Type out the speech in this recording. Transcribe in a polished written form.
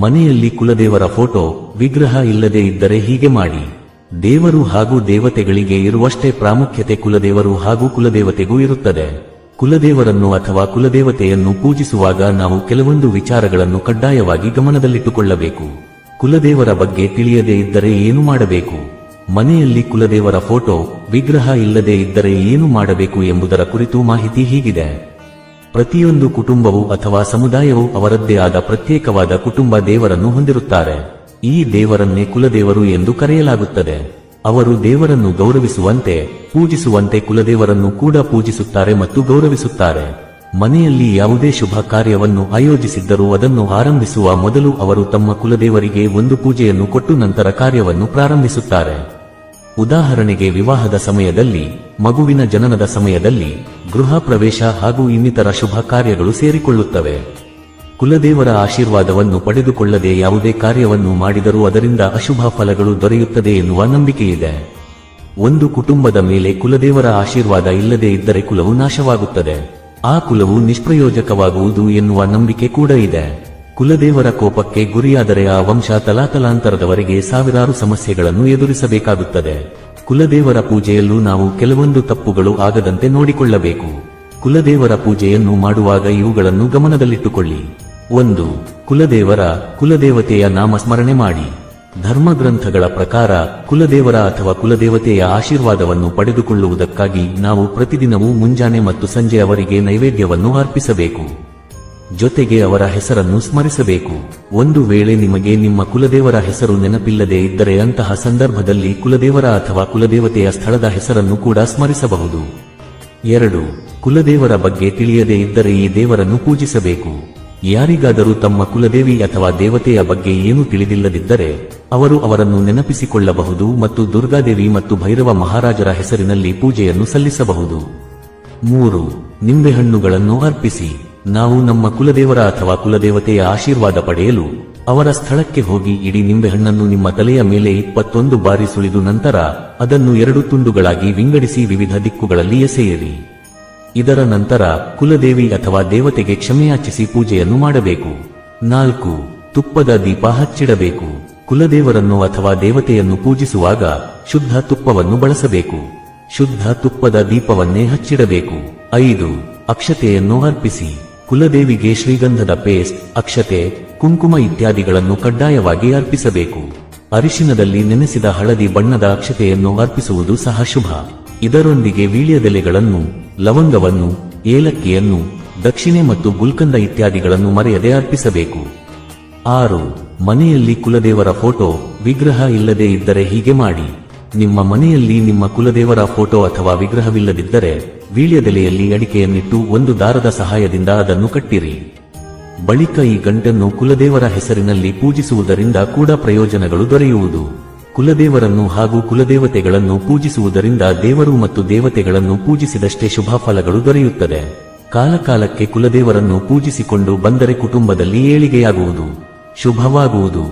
ಮನೆಯಲ್ಲಿ ಕುಲದೇವರ ಫೋಟೋ, ವಿಗ್ರಹ ಇಲ್ಲದೆ ಇದ್ದರೆ ಹೀಗೆ ಮಾಡಿ. ದೇವರು ಹಾಗೂ ದೇವತೆಗಳಿಗೆ ಇರುವಷ್ಟೇ ಪ್ರಾಮುಖ್ಯತೆ ಕುಲದೇವರು ಹಾಗೂ ಕುಲದೇವತೆಗೂ ಇರುತ್ತದೆ. ಕುಲದೇವರನ್ನು ಅಥವಾ ಕುಲದೇವತೆಯನ್ನು ಪೂಜಿಸುವಾಗ ನಾವು ಕೆಲವೊಂದು ವಿಚಾರಗಳನ್ನು ಕಡ್ಡಾಯವಾಗಿ ಗಮನದಲ್ಲಿಟ್ಟುಕೊಳ್ಳಬೇಕು. ಕುಲದೇವರ ಬಗ್ಗೆ ತಿಳಿಯದೇ ಇದ್ದರೆ ಏನು ಮಾಡಬೇಕು? ಮನೆಯಲ್ಲಿ ಕುಲದೇವರ ಫೋಟೋ, ವಿಗ್ರಹ ಇಲ್ಲದೆ ಇದ್ದರೆ ಏನು ಮಾಡಬೇಕು ಎಂಬುದರ ಕುರಿತು ಮಾಹಿತಿ ಹೀಗಿದೆ. ಪ್ರತಿಯೊಂದು ಕುಟುಂಬವು ಅಥವಾ ಸಮುದಾಯವು ಅವರದ್ದೇ ಆದ ಪ್ರತ್ಯೇಕವಾದ ಕುಟುಂಬ ದೇವರನ್ನು ಹೊಂದಿರುತ್ತಾರೆ. ಈ ದೇವರನ್ನೇ ಕುಲದೇವರು ಎಂದು ಕರೆಯಲಾಗುತ್ತದೆ. ಅವರು ದೇವರನ್ನು ಗೌರವಿಸುವಂತೆ, ಪೂಜಿಸುವಂತೆ ಕುಲದೇವರನ್ನು ಕೂಡ ಪೂಜಿಸುತ್ತಾರೆ ಮತ್ತು ಗೌರವಿಸುತ್ತಾರೆ. ಮನೆಯಲ್ಲಿ ಯಾವುದೇ ಶುಭ ಕಾರ್ಯವನ್ನು ಆಯೋಜಿಸಿದ್ದರೂ ಅದನ್ನು ಆರಂಭಿಸುವ ಮೊದಲು ಅವರು ತಮ್ಮ ಕುಲದೇವರಿಗೆ ಒಂದು ಪೂಜೆಯನ್ನು ಕೊಟ್ಟು ನಂತರ ಕಾರ್ಯವನ್ನು ಪ್ರಾರಂಭಿಸುತ್ತಾರೆ. ಉದಾಹರಣೆಗೆ ವಿವಾಹದ ಸಮಯದಲ್ಲಿ, ಮಗುವಿನ ಜನನದ ಸಮಯದಲ್ಲಿ, ಗೃಹ ಪ್ರವೇಶ ಹಾಗೂ ಇನ್ನಿತರ ಶುಭ ಕಾರ್ಯಗಳು ಸೇರಿಕೊಳ್ಳುತ್ತವೆ. ಕುಲದೇವರ ಆಶೀರ್ವಾದವನ್ನು ಪಡೆದುಕೊಳ್ಳದೆ ಯಾವುದೇ ಕಾರ್ಯವನ್ನು ಮಾಡಿದರೂ ಅದರಿಂದ ಅಶುಭ ಫಲಗಳು ದೊರೆಯುತ್ತದೆ ಎನ್ನುವ ನಂಬಿಕೆಯಿದೆ. ಒಂದು ಕುಟುಂಬದ ಮೇಲೆ ಕುಲದೇವರ ಆಶೀರ್ವಾದ ಇಲ್ಲದೆ ಇದ್ದರೆ ಕುಲವು ನಾಶವಾಗುತ್ತದೆ. ಆ ಕುಲವು ನಿಷ್ಪ್ರಯೋಜಕವಾಗುವುದು ಎನ್ನುವ ನಂಬಿಕೆ ಕೂಡ ಇದೆ. ಕುಲದೇವರ ಕೋಪಕ್ಕೆ ಗುರಿಯಾದರೆ ಆ ವಂಶ ತಲಾತಲಾಂತರದವರೆಗೆ ಸಾವಿರಾರು ಸಮಸ್ಯೆಗಳನ್ನು ಎದುರಿಸಬೇಕಾಗುತ್ತದೆ. ಕುಲದೇವರ ಪೂಜೆಯಲ್ಲೂ ನಾವು ಕೆಲವೊಂದು ತಪ್ಪುಗಳು ಆಗದಂತೆ ನೋಡಿಕೊಳ್ಳಬೇಕು. ಕುಲದೇವರ ಪೂಜೆಯನ್ನು ಮಾಡುವಾಗ ಇವುಗಳನ್ನು ಗಮನದಲ್ಲಿಟ್ಟುಕೊಳ್ಳಿ. 1. ಕುಲದೇವತೆಯ ನಾಮಸ್ಮರಣೆ ಮಾಡಿ. ಧರ್ಮಗ್ರಂಥಗಳ ಪ್ರಕಾರ ಕುಲದೇವರ ಅಥವಾ ಕುಲದೇವತೆಯ ಆಶೀರ್ವಾದವನ್ನು ಪಡೆದುಕೊಳ್ಳುವುದಕ್ಕಾಗಿ ನಾವು ಪ್ರತಿದಿನವೂ ಮುಂಜಾನೆ ಮತ್ತು ಸಂಜೆ ಅವರಿಗೆ ನೈವೇದ್ಯವನ್ನು ಅರ್ಪಿಸಬೇಕು. ಜೊತೆಗೆ ಅವರ ಹೆಸರನ್ನು ಸ್ಮರಿಸಬೇಕು. ಒಂದು ವೇಳೆ ನಿಮಗೆ ನಿಮ್ಮ ಕುಲದೇವರ ಹೆಸರು ನೆನಪಿಲ್ಲದೆ ಇದ್ದರೆ ಅಂತಹ ಸಂದರ್ಭದಲ್ಲಿ ಕುಲದೇವರ ಅಥವಾ ಕುಲದೇವತೆಯ ಸ್ಥಳದ ಹೆಸರನ್ನು ಕೂಡ ಸ್ಮರಿಸಬಹುದು. 2. ಕುಲದೇವರ ಬಗ್ಗೆ ತಿಳಿಯದೇ ಇದ್ದರೆ ಈ ದೇವರನ್ನು ಪೂಜಿಸಬೇಕು. ಯಾರಿಗಾದರೂ ತಮ್ಮ ಕುಲದೇವಿ ಅಥವಾ ದೇವತೆಯ ಬಗ್ಗೆ ಏನೂ ತಿಳಿದಿಲ್ಲದಿದ್ದರೆ ಅವರು ಅವರನ್ನು ನೆನಪಿಸಿಕೊಳ್ಳಬಹುದು ಮತ್ತು ದುರ್ಗಾದೇವಿ ಮತ್ತು ಭೈರವ ಮಹಾರಾಜರ ಹೆಸರಿನಲ್ಲಿ ಪೂಜೆಯನ್ನು ಸಲ್ಲಿಸಬಹುದು. 3. ನಿಂಬೆಹಣ್ಣುಗಳನ್ನು ಅರ್ಪಿಸಿ. ನಾವು ನಮ್ಮ ಕುಲದೇವರ ಅಥವಾ ಕುಲದೇವತೆಯ ಆಶೀರ್ವಾದ ಪಡೆಯಲು ಅವರ ಸ್ಥಳಕ್ಕೆ ಹೋಗಿ ಇಡೀ ನಿಂಬೆಹಣ್ಣನ್ನು ನಿಮ್ಮ ತಲೆಯ ಮೇಲೆ 21 ಬಾರಿ ಸುಳಿದು ನಂತರ ಅದನ್ನು 2 ತುಂಡುಗಳಾಗಿ ವಿಂಗಡಿಸಿ ವಿವಿಧ ದಿಕ್ಕುಗಳಲ್ಲಿ ಎಸೆಯಿರಿ. ಇದರ ನಂತರ ಕುಲದೇವಿ ಅಥವಾ ದೇವತೆಗೆ ಕ್ಷಮೆಯಾಚಿಸಿ ಪೂಜೆಯನ್ನು ಮಾಡಬೇಕು. 4. ತುಪ್ಪದ ದೀಪ ಹಚ್ಚಿಡಬೇಕು. ಕುಲದೇವರನ್ನು ಅಥವಾ ದೇವತೆಯನ್ನು ಪೂಜಿಸುವಾಗ ಶುದ್ಧ ತುಪ್ಪವನ್ನು ಬಳಸಬೇಕು. ಶುದ್ಧ ತುಪ್ಪದ ದೀಪವನ್ನೇ ಹಚ್ಚಿಡಬೇಕು. 5. ಅಕ್ಷತೆಯನ್ನು ಅರ್ಪಿಸಿ. ಕುಲದೇವಿಗೆ ಶ್ರೀಗಂಧದ ಪೇಸ್ಟ್, ಅಕ್ಷತೆ, ಕುಂಕುಮ ಇತ್ಯಾದಿಗಳನ್ನು ಕಡ್ಡಾಯವಾಗಿ ಅರ್ಪಿಸಬೇಕು. ಅರಿಶಿನದಲ್ಲಿ ನೆನೆಸಿದ ಹಳದಿ ಬಣ್ಣದ ಅಕ್ಷತೆಯನ್ನು ಅರ್ಪಿಸುವುದು ಸಹ ಶುಭ. ಇದರೊಂದಿಗೆ ವೀಳ್ಯದೆಲೆಗಳನ್ನು, ಲವಂಗವನ್ನು, ಏಲಕ್ಕಿಯನ್ನು, ದಕ್ಷಿಣೆ ಮತ್ತು ಗುಲ್ಕಂದ ಇತ್ಯಾದಿಗಳನ್ನು ಮರೆಯದೆ ಅರ್ಪಿಸಬೇಕು. 6. ಮನೆಯಲ್ಲಿ ಕುಲದೇವರ ಫೋಟೋ, ವಿಗ್ರಹ ಇಲ್ಲದೆ ಇದ್ದರೆ ಹೀಗೆ ಮಾಡಿ. ನಿಮ್ಮ ಮನೆಯಲ್ಲಿ ನಿಮ್ಮ ಕುಲದೇವರ ಫೋಟೋ ಅಥವಾ ವಿಗ್ರಹವಿಲ್ಲದಿದ್ದರೆ ವೀಳ್ಯದೆಲೆಯಲ್ಲಿ ಅಡಿಕೆಯನ್ನಿಟ್ಟು ಒಂದು ದಾರದ ಸಹಾಯದಿಂದ ಅದನ್ನು ಕಟ್ಟಿರಿ. ಬಳಿಕ ಈ ಗಂಟನ್ನು ಕುಲದೇವರ ಹೆಸರಿನಲ್ಲಿ ಪೂಜಿಸುವುದರಿಂದ ಕೂಡ ಪ್ರಯೋಜನಗಳು ದೊರೆಯುವುದು. ಕುಲದೇವರನ್ನು ಹಾಗೂ ಕುಲದೇವತೆಗಳನ್ನು ಪೂಜಿಸುವುದರಿಂದ ದೇವರು ಮತ್ತು ದೇವತೆಗಳನ್ನು ಪೂಜಿಸಿದಷ್ಟೇ ಶುಭ ಫಲಗಳು ದೊರೆಯುತ್ತದೆ. ಕಾಲಕಾಲಕ್ಕೆ ಕುಲದೇವರನ್ನು ಪೂಜಿಸಿಕೊಂಡು ಬಂದರೆ ಕುಟುಂಬದಲ್ಲಿ ಏಳಿಗೆಯಾಗುವುದು, ಶುಭವಾಗುವುದು.